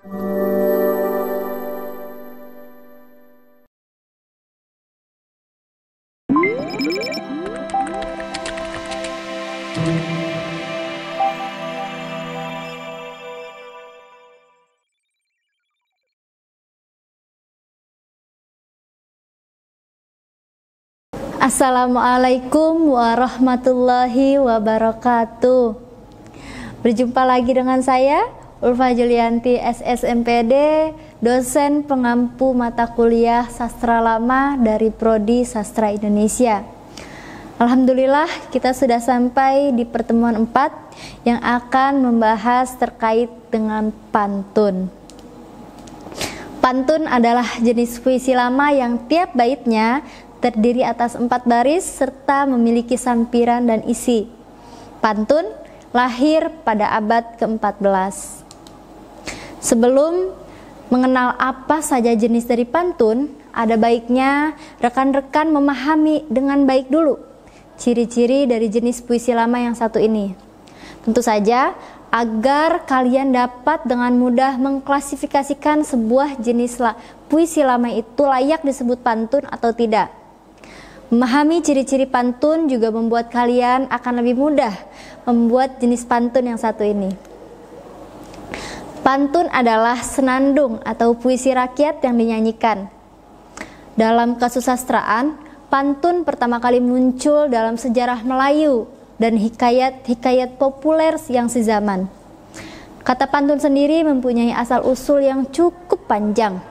Assalamualaikum warahmatullahi wabarakatuh. Berjumpa lagi dengan saya, Ulfa Julianti SSMPD, dosen pengampu mata kuliah Sastra Lama dari Prodi Sastra Indonesia. Alhamdulillah, kita sudah sampai di pertemuan 4 yang akan membahas terkait dengan pantun. Pantun adalah jenis puisi lama yang tiap baitnya terdiri atas 4 baris serta memiliki sampiran dan isi. Pantun lahir pada abad ke-14. Sebelum mengenal apa saja jenis dari pantun, ada baiknya rekan-rekan memahami dengan baik dulu ciri-ciri dari jenis puisi lama yang satu ini. Tentu saja agar kalian dapat dengan mudah mengklasifikasikan sebuah jenis puisi lama itu layak disebut pantun atau tidak. Memahami ciri-ciri pantun juga membuat kalian akan lebih mudah membuat jenis pantun yang satu ini. Pantun adalah senandung atau puisi rakyat yang dinyanyikan. Dalam kesusastraan, pantun pertama kali muncul dalam sejarah Melayu dan hikayat-hikayat populer yang sezaman. Kata pantun sendiri mempunyai asal-usul yang cukup panjang,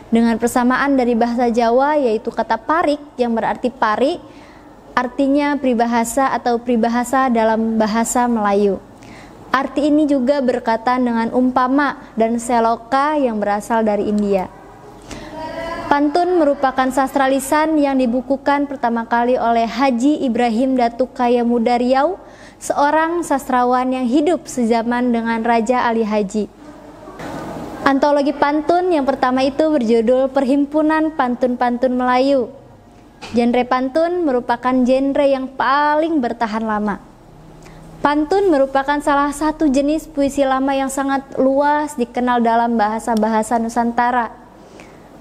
dengan persamaan dari bahasa Jawa yaitu kata parik yang berarti pari, artinya pribahasa atau pribahasa dalam bahasa Melayu. Arti ini juga berkaitan dengan umpama dan seloka yang berasal dari India. Pantun merupakan sastra lisan yang dibukukan pertama kali oleh Haji Ibrahim Datuk Kaya Muda Riau, seorang sastrawan yang hidup sezaman dengan Raja Ali Haji. Antologi pantun yang pertama itu berjudul Perhimpunan Pantun-Pantun Melayu. Genre pantun merupakan genre yang paling bertahan lama. Pantun merupakan salah satu jenis puisi lama yang sangat luas dikenal dalam bahasa-bahasa Nusantara.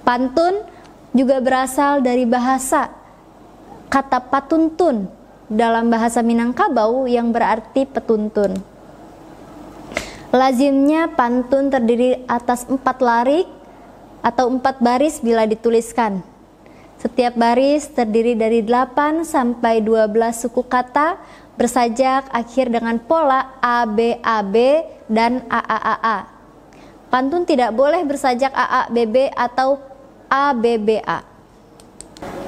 Pantun juga berasal dari bahasa kata patuntun dalam bahasa Minangkabau yang berarti petuntun. Lazimnya pantun terdiri atas 4 larik atau 4 baris bila dituliskan. Setiap baris terdiri dari 8 sampai 12 suku kata bersajak akhir dengan pola ABAB dan AAAA. Pantun tidak boleh bersajak AABB atau ABBA.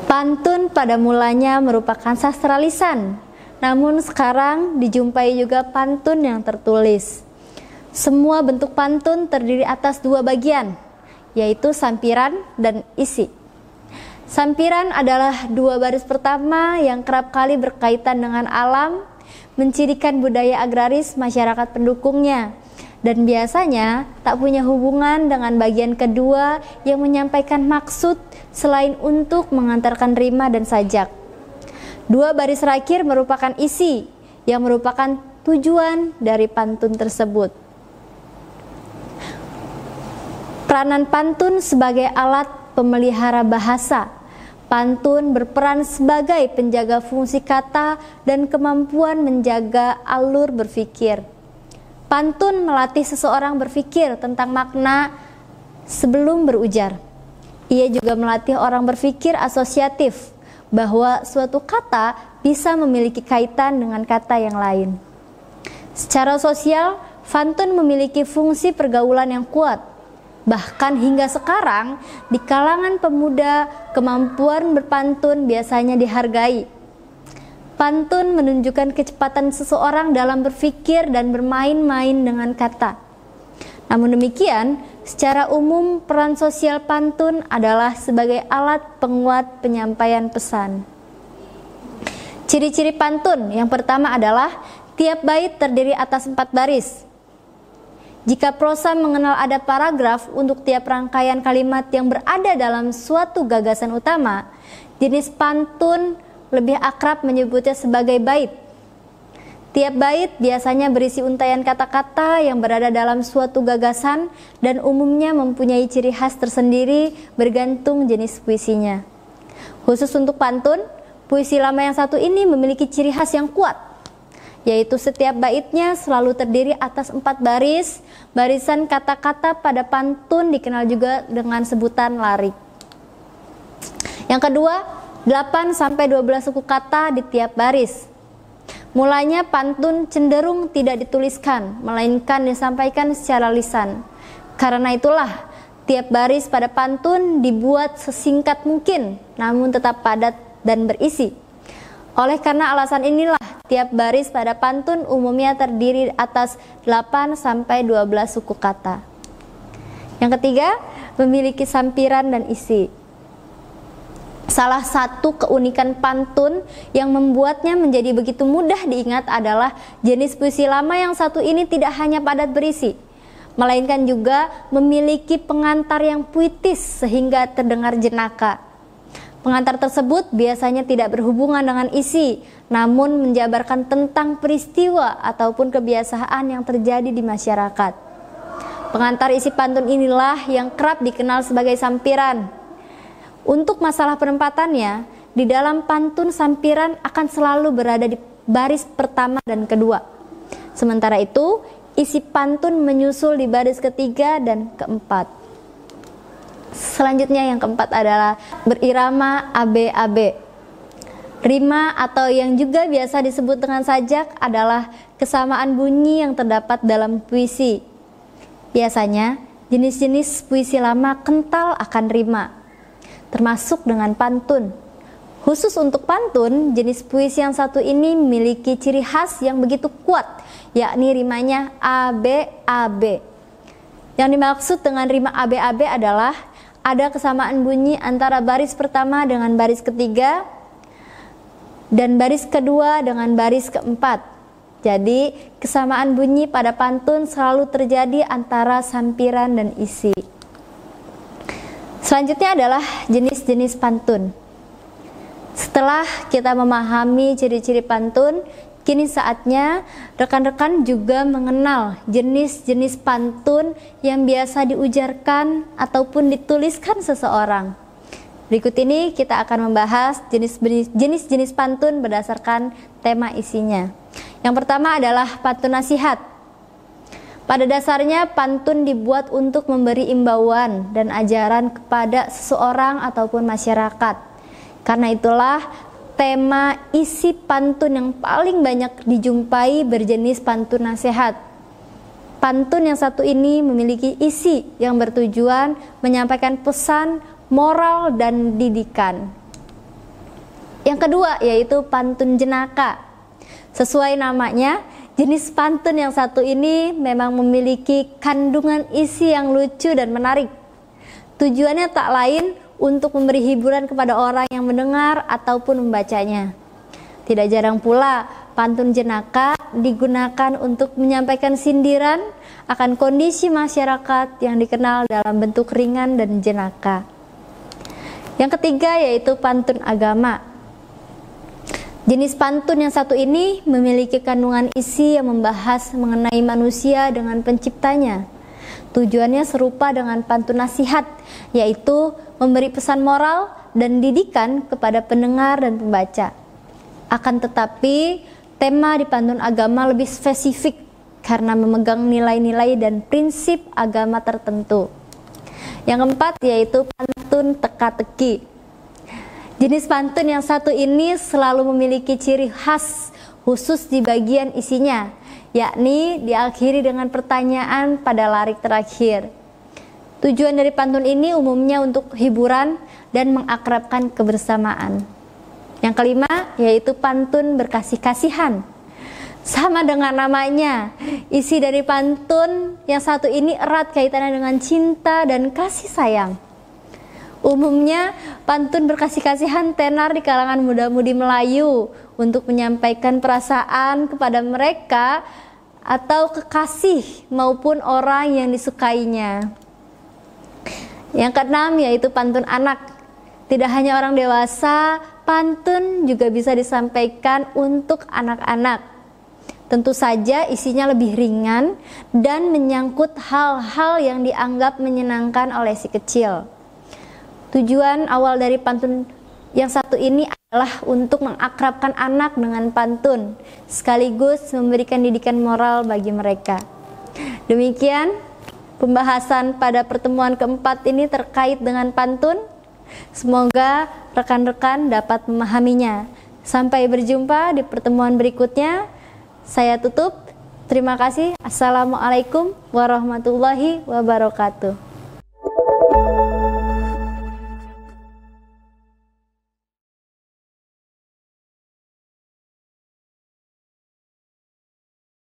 Pantun pada mulanya merupakan sastra lisan, namun sekarang dijumpai juga pantun yang tertulis. Semua bentuk pantun terdiri atas 2 bagian, yaitu sampiran dan isi. Sampiran adalah 2 baris pertama yang kerap kali berkaitan dengan alam, mencirikan budaya agraris masyarakat pendukungnya, dan biasanya tak punya hubungan dengan bagian kedua yang menyampaikan maksud selain untuk mengantarkan rima dan sajak. 2 baris terakhir merupakan isi, yang merupakan tujuan dari pantun tersebut. Peranan pantun sebagai alat pemelihara bahasa. Pantun berperan sebagai penjaga fungsi kata dan kemampuan menjaga alur berpikir. Pantun melatih seseorang berpikir tentang makna sebelum berujar. Ia juga melatih orang berpikir asosiatif, bahwa suatu kata bisa memiliki kaitan dengan kata yang lain. Secara sosial, pantun memiliki fungsi pergaulan yang kuat. Bahkan hingga sekarang, di kalangan pemuda, kemampuan berpantun biasanya dihargai. Pantun menunjukkan kecepatan seseorang dalam berpikir dan bermain-main dengan kata. Namun demikian, secara umum peran sosial pantun adalah sebagai alat penguat penyampaian pesan. Ciri-ciri pantun yang pertama adalah tiap bait terdiri atas 4 baris. Jika prosa mengenal ada paragraf untuk tiap rangkaian kalimat yang berada dalam suatu gagasan utama, jenis pantun lebih akrab menyebutnya sebagai bait. Tiap bait biasanya berisi untaian kata-kata yang berada dalam suatu gagasan dan umumnya mempunyai ciri khas tersendiri bergantung jenis puisinya. Khusus untuk pantun, puisi lama yang satu ini memiliki ciri khas yang kuat, yaitu setiap baitnya selalu terdiri atas 4 baris. Barisan kata-kata pada pantun dikenal juga dengan sebutan larik. Yang kedua, 8-12 suku kata di tiap baris. Mulanya pantun cenderung tidak dituliskan, melainkan disampaikan secara lisan. Karena itulah, tiap baris pada pantun dibuat sesingkat mungkin, namun tetap padat dan berisi. Oleh karena alasan inilah, tiap baris pada pantun umumnya terdiri atas 8-12 suku kata. Yang ketiga, memiliki sampiran dan isi. Salah satu keunikan pantun yang membuatnya menjadi begitu mudah diingat adalah jenis puisi lama yang satu ini tidak hanya padat berisi, melainkan juga memiliki pengantar yang puitis sehingga terdengar jenaka. Pengantar tersebut biasanya tidak berhubungan dengan isi, namun menjabarkan tentang peristiwa ataupun kebiasaan yang terjadi di masyarakat. Pengantar isi pantun inilah yang kerap dikenal sebagai sampiran. Untuk masalah penempatannya, di dalam pantun sampiran akan selalu berada di baris pertama dan kedua. Sementara itu, isi pantun menyusul di baris ketiga dan keempat. Selanjutnya yang keempat adalah berirama abe-abe. Rima atau yang juga biasa disebut dengan sajak adalah kesamaan bunyi yang terdapat dalam puisi. Biasanya, jenis-jenis puisi lama kental akan rima, termasuk dengan pantun. Khusus untuk pantun, jenis puisi yang satu ini memiliki ciri khas yang begitu kuat, yakni rimanya AB-AB. Yang dimaksud dengan rima AB-AB adalah ada kesamaan bunyi antara baris pertama dengan baris ketiga dan baris kedua dengan baris keempat. Jadi, kesamaan bunyi pada pantun selalu terjadi antara sampiran dan isi. Selanjutnya adalah jenis-jenis pantun. Setelah kita memahami ciri-ciri pantun, kini saatnya rekan-rekan juga mengenal jenis-jenis pantun yang biasa diujarkan ataupun dituliskan seseorang. Berikut ini kita akan membahas jenis-jenis pantun berdasarkan tema isinya. Yang pertama adalah pantun nasihat. Pada dasarnya pantun dibuat untuk memberi imbauan dan ajaran kepada seseorang ataupun masyarakat. Karena itulah tema isi pantun yang paling banyak dijumpai berjenis pantun nasihat. Pantun yang satu ini memiliki isi yang bertujuan menyampaikan pesan, moral, dan didikan. Yang kedua yaitu pantun jenaka. Sesuai namanya, jenis pantun yang satu ini memang memiliki kandungan isi yang lucu dan menarik. Tujuannya tak lain untuk memberi hiburan kepada orang yang mendengar ataupun membacanya. Tidak jarang pula pantun jenaka digunakan untuk menyampaikan sindiran akan kondisi masyarakat yang dikenal dalam bentuk ringan dan jenaka. Yang ketiga yaitu pantun agama. Jenis pantun yang satu ini memiliki kandungan isi yang membahas mengenai manusia dengan penciptanya. Tujuannya serupa dengan pantun nasihat, yaitu memberi pesan moral dan didikan kepada pendengar dan pembaca. Akan tetapi, tema di pantun agama lebih spesifik karena memegang nilai-nilai dan prinsip agama tertentu. Yang keempat yaitu pantun teka-teki. Jenis pantun yang satu ini selalu memiliki ciri khas khusus di bagian isinya, yakni diakhiri dengan pertanyaan pada larik terakhir. Tujuan dari pantun ini umumnya untuk hiburan dan mengakrabkan kebersamaan. Yang kelima yaitu pantun berkasih-kasihan. Sama dengan namanya, isi dari pantun yang satu ini erat kaitannya dengan cinta dan kasih sayang. Umumnya, pantun berkasih-kasihan tenar di kalangan muda-mudi Melayu untuk menyampaikan perasaan kepada mereka atau kekasih maupun orang yang disukainya. Yang keenam yaitu pantun anak. Tidak hanya orang dewasa, pantun juga bisa disampaikan untuk anak-anak. Tentu saja isinya lebih ringan dan menyangkut hal-hal yang dianggap menyenangkan oleh si kecil. Tujuan awal dari pantun yang satu ini adalah untuk mengakrabkan anak dengan pantun, sekaligus memberikan didikan moral bagi mereka. Demikian pembahasan pada pertemuan keempat ini terkait dengan pantun. Semoga rekan-rekan dapat memahaminya. Sampai berjumpa di pertemuan berikutnya. Saya tutup. Terima kasih. Assalamualaikum warahmatullahi wabarakatuh.